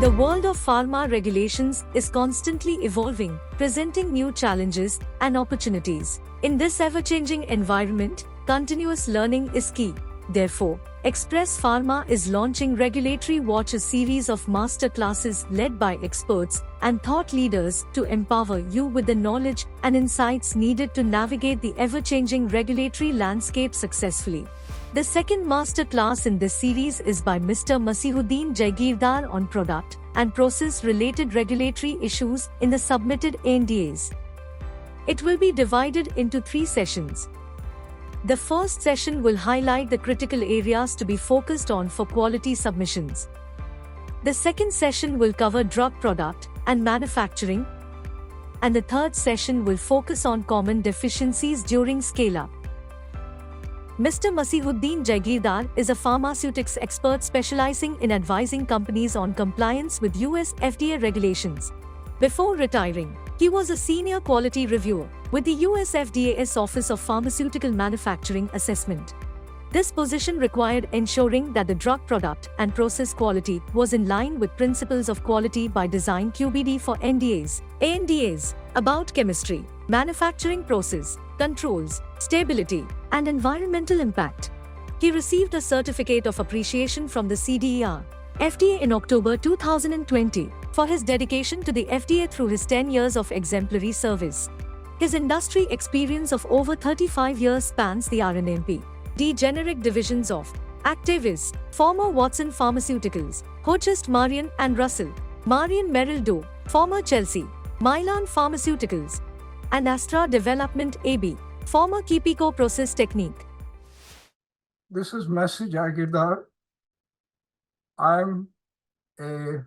The world of pharma regulations is constantly evolving, presenting new challenges and opportunities. In this ever-changing environment, continuous learning is key. Therefore, Express Pharma is launching Regulatory Watch, a series of masterclasses led by experts and thought leaders to empower you with the knowledge and insights needed to navigate the ever-changing regulatory landscape successfully. The second masterclass in this series is by Mr Masihuddin Jaigirdar on product and process-related regulatory issues in the submitted ANDAs. It will be divided into 3 sessions. The first session will highlight the critical areas to be focused on for quality submissions. The second session will cover drug product and manufacturing. And the third session will focus on common deficiencies during scale-up. Mr. Masihuddin Jaigirdar is a pharmaceutics expert specializing in advising companies on compliance with US FDA regulations. Before retiring, he was a senior quality reviewer with the US FDA's Office of Pharmaceutical Manufacturing Assessment. This position required ensuring that the drug product and process quality was in line with principles of quality by design QBD for NDAs, ANDAs, about chemistry, manufacturing process, controls, stability, and environmental impact. He received a Certificate of Appreciation from the CDER, FDA in October 2020 for his dedication to the FDA through his 10 years of exemplary service. His industry experience of over 35 years spans the RNMP, D generic divisions of Actavis, former Watson Pharmaceuticals, Hochst Marion and Russell, Marion Merrill Doe, former Chelsea, Mylan Pharmaceuticals, and Astra Development AB, former Kipico Process Technique. This is Mr Jaigirdar. I'm a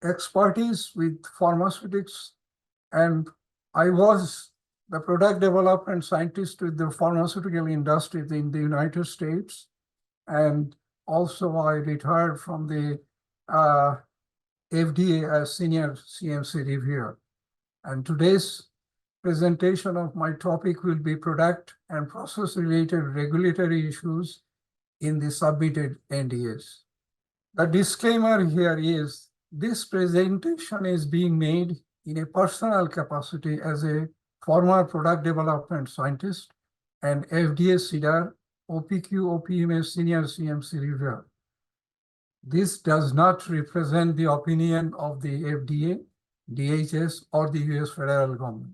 expertise with pharmaceutics, and I was the product development scientist with the pharmaceutical industry in the United States. And also I retired from the FDA as senior CMC reviewer. And today's presentation of my topic will be product and process related regulatory issues in the submitted NDAs. The disclaimer here is this presentation is being made in a personal capacity as a former product development scientist and FDA CDR OPQ OPMA senior CMC reviewer. This does not represent the opinion of the FDA, DHS, or the US federal government.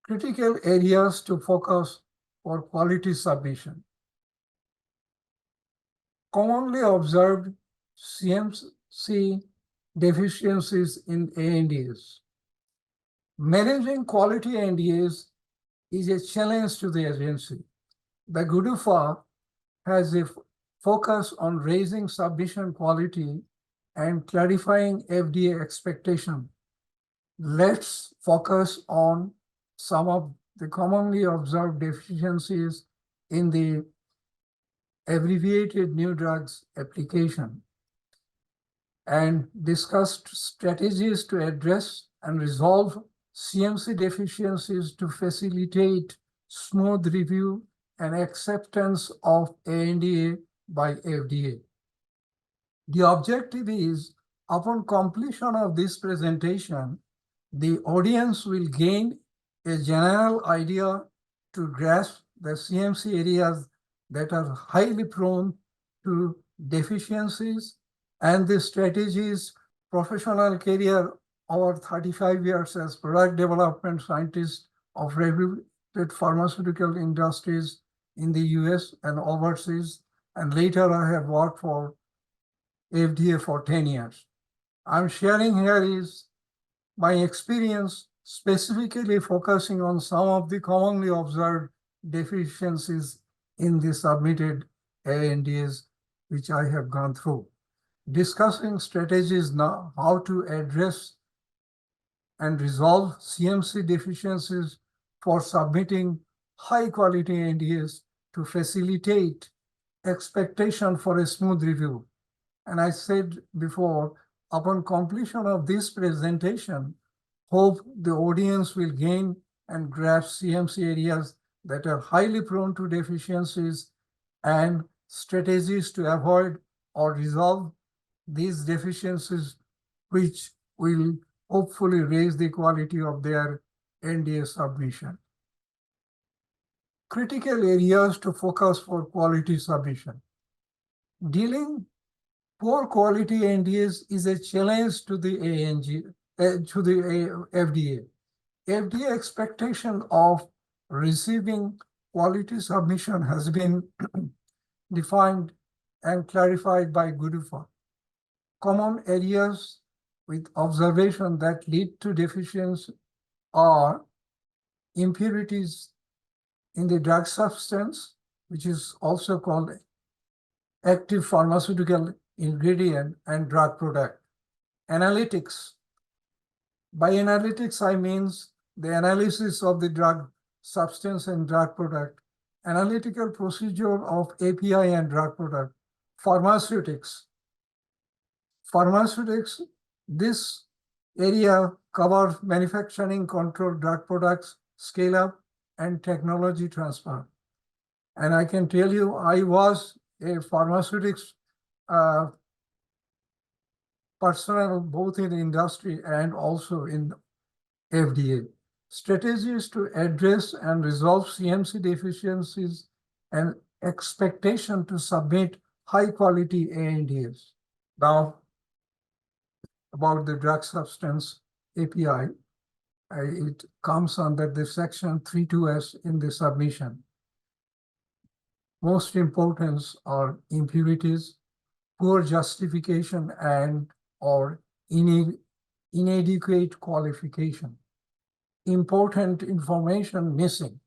Critical areas to focus for quality submission. Commonly observed CMC deficiencies in ANDAs. Managing quality ANDAs is a challenge to the agency. The GDUFA has a focus on raising submission quality and clarifying FDA expectation. Let's focus on some of the commonly observed deficiencies in the abbreviated new drugs application and discussed strategies to address and resolve CMC deficiencies to facilitate smooth review and acceptance of ANDA by FDA. The objective is, upon completion of this presentation, the audience will gain a general idea to grasp the CMC areas that are highly prone to deficiencies and the strategies professional career over 35 years as product development scientist of regulated pharmaceutical industries in the US and overseas, and later I have worked for FDA for 10 years. I'm sharing here is my experience specifically focusing on some of the commonly observed deficiencies in the submitted ANDAs which I have gone through. Discussing strategies now, how to address and resolve CMC deficiencies for submitting high quality ANDAs to facilitate expectation for a smooth review. And I said before, upon completion of this presentation, hope the audience will gain and grasp CMC areas that are highly prone to deficiencies and strategies to avoid or resolve these deficiencies, which will hopefully raise the quality of their NDA submission. Critical areas to focus for quality submission. Dealing poor quality NDAs is a challenge to the FDA. FDA expectation of receiving quality submission has been defined and clarified by GUDUFA. Common areas with observation that lead to deficiency are impurities in the drug substance, which is also called active pharmaceutical ingredient and drug product. Analytics. By analytics, I mean the analysis of the drug substance and drug product, analytical procedure of API and drug product. Pharmaceutics. Pharmaceutics, this area covers manufacturing, control, drug products, scale up, and technology transfer. And I can tell you, I was a pharmaceutics personnel, both in industry and also in FDA. Strategies to address and resolve CMC deficiencies and expectation to submit high quality ANDAs. Now, about the drug substance API, it comes under the section 32S in the submission. Most important are impurities, poor justification, and or inadequate qualification. Important information missing.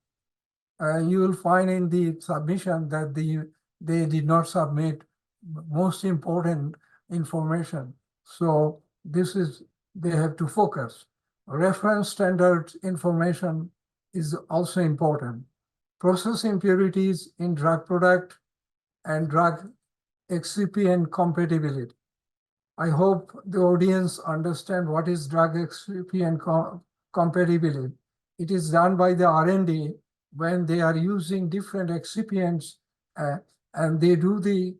You will find in the submission that they did not submit most important information. So this is, they have to focus. Reference standard information is also important. Process impurities in drug product and drug excipient compatibility. I hope the audience understand what is drug excipient compatibility. It is done by the R&D when they are using different excipients and they do the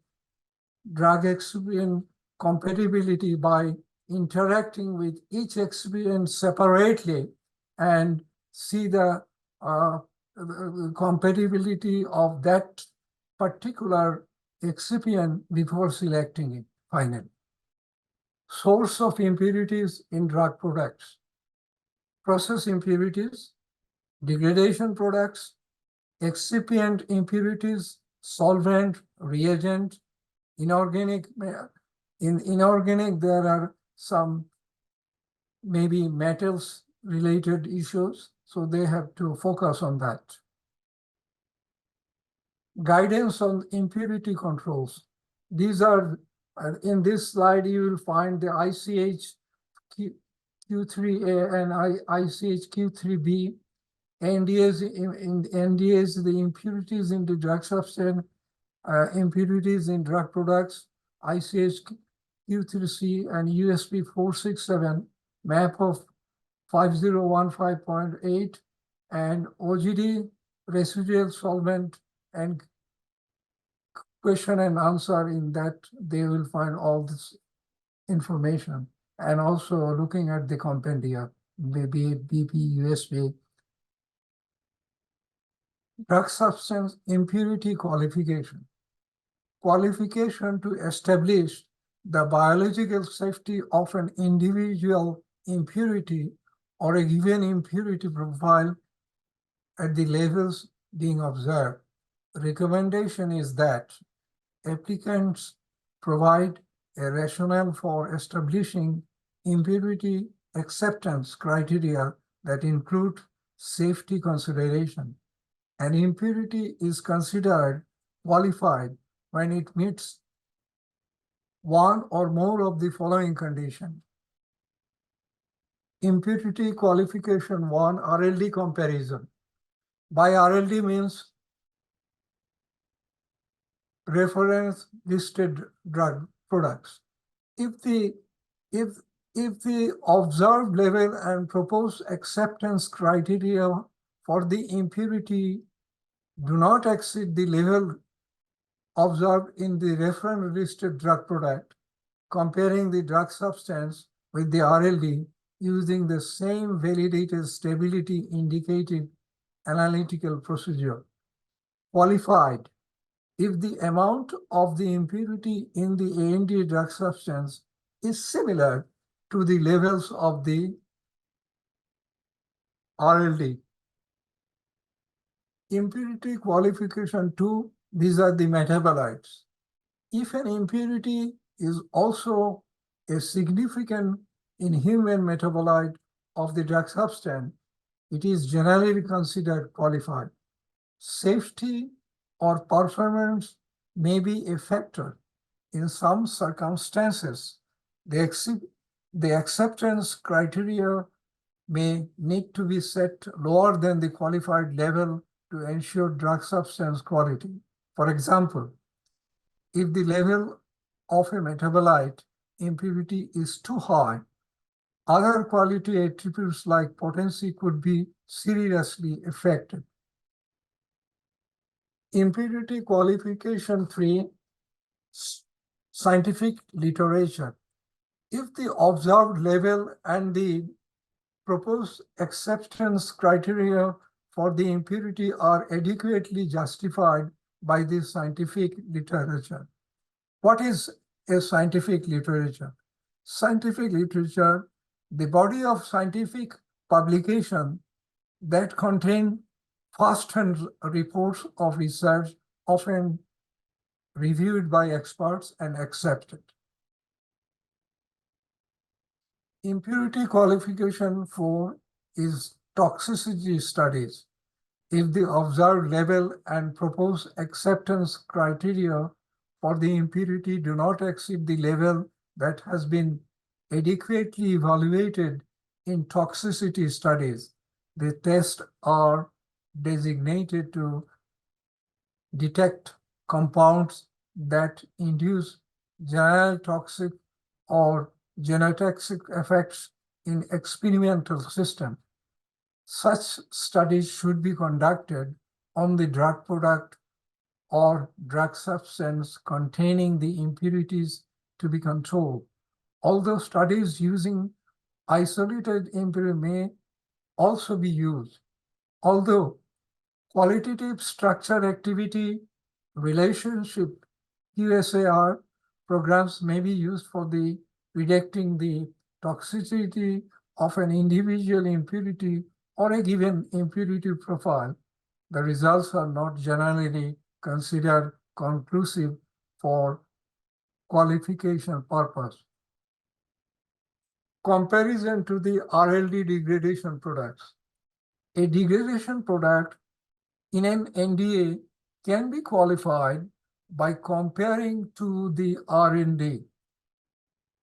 drug excipient compatibility by interacting with each excipient separately and see the compatibility of that particular excipient before selecting it finally. Source of impurities in drug products. Process impurities, degradation products, excipient impurities, solvent, reagent, inorganic. In inorganic, there are some maybe metals related issues, so they have to focus on that. Guidance on impurity controls. These are, in this slide, you will find the ICH Q3A and ICH Q3B. NDAs, in NDAs, the impurities in the drug substance, impurities in drug products, ICH Q3C and USP 467, map of 5015.8, and OGD, residual solvent, and question and answer. In that, they will find all this information. And also looking at the compendia, maybe BP, USP. Drug substance impurity qualification. Qualification to establish the biological safety of an individual impurity or a given impurity profile at the levels being observed. Recommendation is that applicants provide a rationale for establishing impurity acceptance criteria that include safety consideration. An impurity is considered qualified when it meets one or more of the following conditions. Impurity qualification 1, RLD comparison. By RLD means reference listed drug products. If the observed level and proposed acceptance criteria for the impurity do not exceed the level observed in the reference listed drug product, comparing the drug substance with the RLD using the same validated stability indicated analytical procedure. Qualified if the amount of the impurity in the ANDA drug substance is similar to the levels of the RLD. Impurity qualification 2, these are the metabolites. If an impurity is also a significant in human metabolite of the drug substance, it is generally considered qualified. Safety or performance may be a factor. In some circumstances, the acceptance criteria may need to be set lower than the qualified level to ensure drug substance quality. For example, if the level of a metabolite impurity is too high, other quality attributes like potency could be seriously affected. Impurity qualification 3, scientific literature. If the observed level and the proposed acceptance criteria for the impurity are adequately justified by the scientific literature. What is a scientific literature? Scientific literature, the body of scientific publication that contain first-hand reports of research, often reviewed by experts and accepted. Impurity qualification 4 is toxicity studies. If the observed level and proposed acceptance criteria for the impurity do not exceed the level that has been adequately evaluated in toxicity studies, the tests are designated to detect compounds that induce genotoxic or genotoxic effects in experimental systems. Such studies should be conducted on the drug product or drug substance containing the impurities to be controlled. Although studies using isolated impurity may also be used. Although qualitative structure activity relationship QSAR programs may be used for the predicting the toxicity of an individual impurity or a given impurity profile, the results are not generally considered conclusive for qualification purpose. Comparison to the RLD degradation products. A degradation product in an NDA can be qualified by comparing to the R&D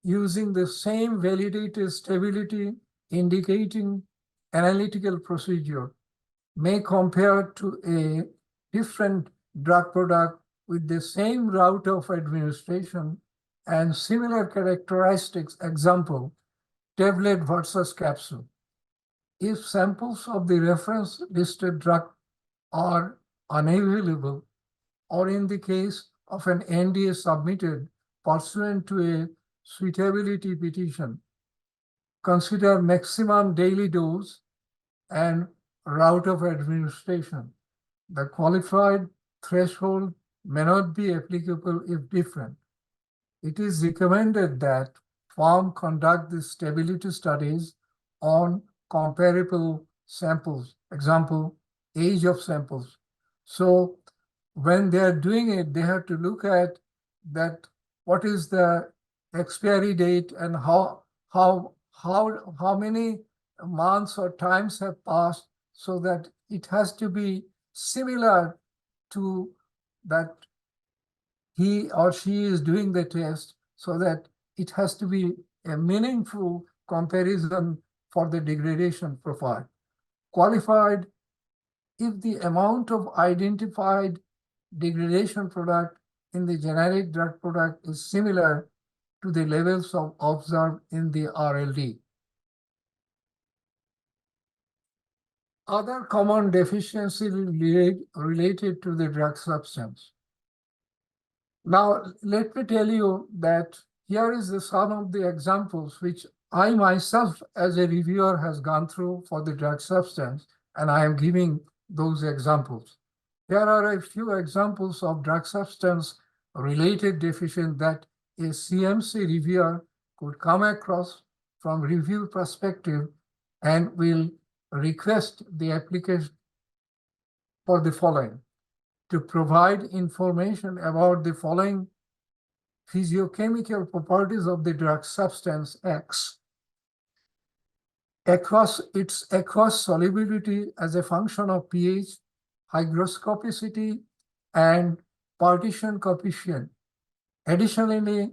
using the same validated stability indicating analytical procedure may compare to a different drug product with the same route of administration and similar characteristics. Example, tablet versus capsule. If samples of the reference listed drug are unavailable, or in the case of an NDA submitted pursuant to a suitability petition, consider maximum daily dose and route of administration. The qualified threshold may not be applicable if different. It is recommended that firm conduct the stability studies on comparable samples, example, age of samples. So when they are doing it, they have to look at that what is the expiry date and how many months or times have passed, so that it has to be similar to that he or she is doing the test, so that it has to be a meaningful comparison for the degradation profile. Qualified if the amount of identified degradation product in the generic drug product is similar to the levels of observed in the RLD. Other common deficiencies related to the drug substance. Now, let me tell you that Here is some of the examples which I myself as a reviewer has gone through for the drug substance, and I am giving those examples. Here are a few examples of drug substance related deficiency that a CMC reviewer could come across from review perspective and will request the application for the following: to provide information about the following physiochemical properties of the drug substance X, its aqueous solubility as a function of pH, hygroscopicity, and partition coefficient. Additionally,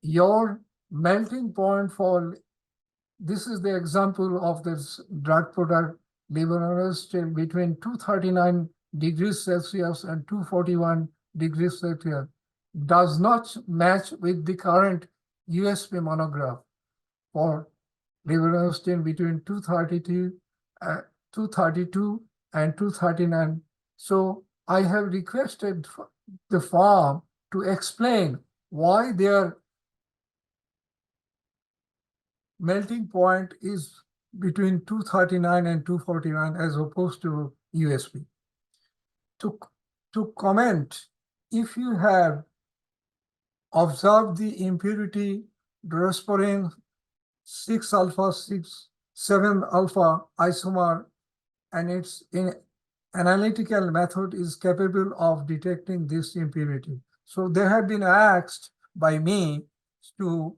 your melting point for this is the example of this drug product levonorgestrel between 239 degrees Celsius and 241 degrees Celsius does not match with the current USP monograph for levonorgestrel between 232 and 239. So I have requested the firm to explain why their melting point is between 239 and 241 as opposed to USP. To comment, if you have observed the impurity drosporin 6 alpha 6 7 alpha isomer and its analytical method is capable of detecting this impurity. So they have been asked by me to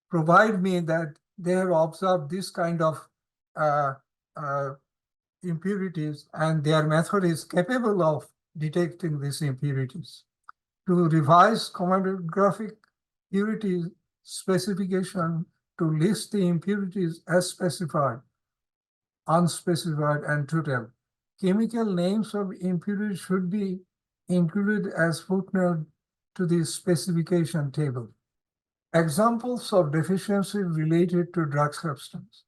provide me that they have observed this kind of impurities and their method is capable of detecting these impurities. To revise chromatographic purity specification to list the impurities as specified, unspecified, and total. Chemical names of impurities should be included as footnote to the specification table. Examples of deficiency related to drug substance.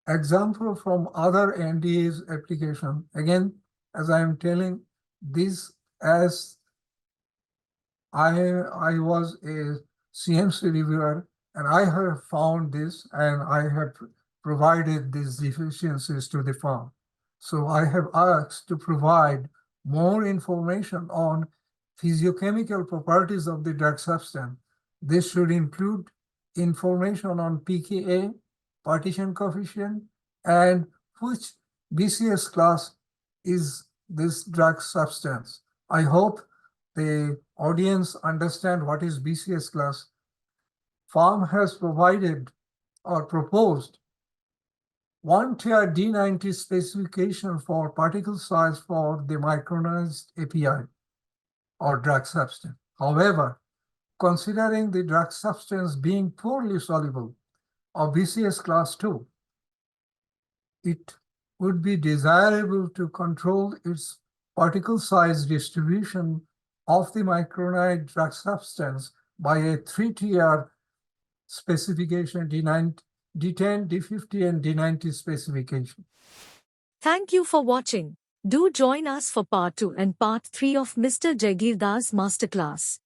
Example from other NDA's application. Again, as I am telling this as I was a CMC reviewer and I have found this and I have provided these deficiencies to the firm. So I have asked to provide more information on physiochemical properties of the drug substance. This should include information on pKa, partition coefficient, and which BCS class is this drug substance. I hope the audience understand what is BCS class. Firm has provided or proposed 1-tier D90 specification for particle size for the micronized API or drug substance. However, considering the drug substance being poorly soluble or BCS class 2, it would be desirable to control its particle size distribution of the micronized drug substance by a 3-tier specification, D10, D50, and D90 specification. Thank you for watching. Do join us for part 2 and part 3 of Mr Jaigirdar's Masterclass.